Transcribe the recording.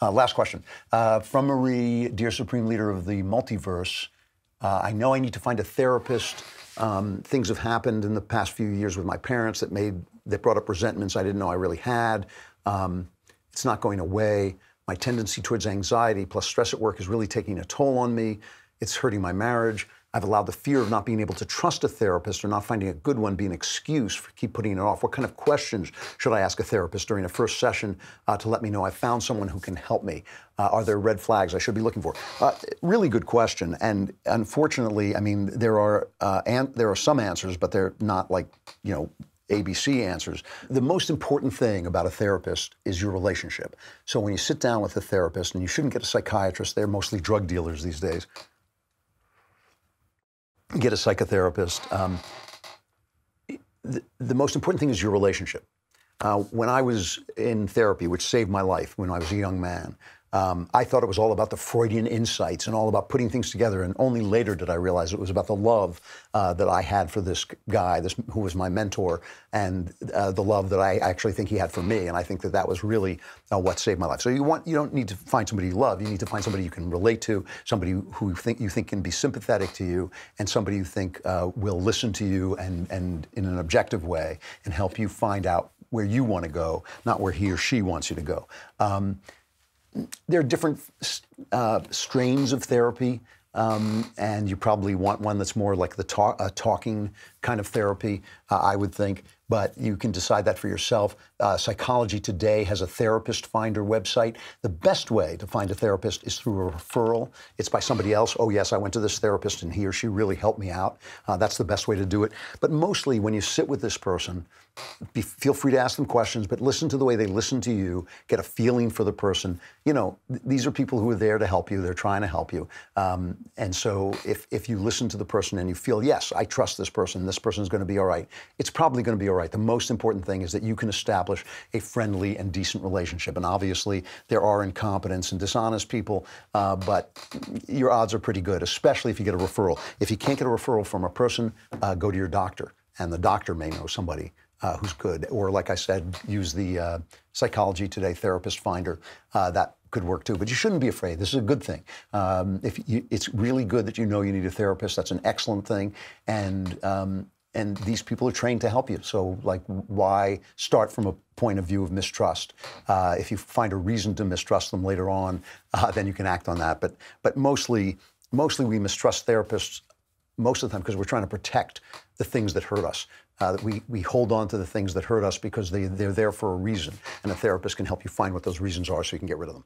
Last question. From Marie, dear Supreme Leader of the Multiverse, I know I need to find a therapist. Things have happened in the past few years with my parents that brought up resentments I didn't know I really had. It's not going away. My tendency towards anxiety plus stress at work is really taking a toll on me. It's hurting my marriage. I've allowed the fear of not being able to trust a therapist or not finding a good one be an excuse for keep putting it off. What kind of questions should I ask a therapist during a first session to let me know I've found someone who can help me? Are there red flags I should be looking for? Really good question. And unfortunately, I mean, there are some answers, but they're not like, ABC answers. The most important thing about a therapist is your relationship. So when you sit down with a therapist, and you shouldn't get a psychiatrist, they're mostly drug dealers these days. Get a psychotherapist. The most important thing is your relationship. When I was in therapy, which saved my life when I was a young man, I thought it was all about the Freudian insights and all about putting things together. And only later did I realize it was about the love that I had for this guy, who was my mentor, and the love that I actually think he had for me. And I think that was really what saved my life. So you don't need to find somebody you love. You need to find somebody you can relate to, somebody who you think can be sympathetic to you, and somebody you think will listen to you and in an objective way and help you find out where you want to go, not where he or she wants you to go. There are different strains of therapy, and you probably want one that's more like the talking kind of therapy, I would think. But you can decide that for yourself. Psychology Today has a therapist finder website. The best way to find a therapist is through a referral. It's by somebody else. Oh, yes, I went to this therapist and he or she really helped me out. That's the best way to do it. But mostly when you sit with this person, feel free to ask them questions, but listen to the way they listen to you, get a feeling for the person. These are people who are there to help you. They're trying to help you. And so if you listen to the person and you feel, yes, I trust this person is going to be all right, it's probably going to be all right. The most important thing is that you can establish a friendly and decent relationship. And obviously, there are incompetent and dishonest people, but your odds are pretty good, especially if you get a referral. If you can't get a referral from a person, go to your doctor, and the doctor may know somebody who's good. Or like I said, use the Psychology Today therapist finder. That could work too, but you shouldn't be afraid. This is a good thing. It's really good that you know you need a therapist. That's an excellent thing. And these people are trained to help you. So, why start from a point of view of mistrust? If you find a reason to mistrust them later on, then you can act on that. But mostly we mistrust therapists most of the time because we're trying to protect the things that hurt us. We hold on to the things that hurt us because they're there for a reason. And a therapist can help you find what those reasons are so you can get rid of them.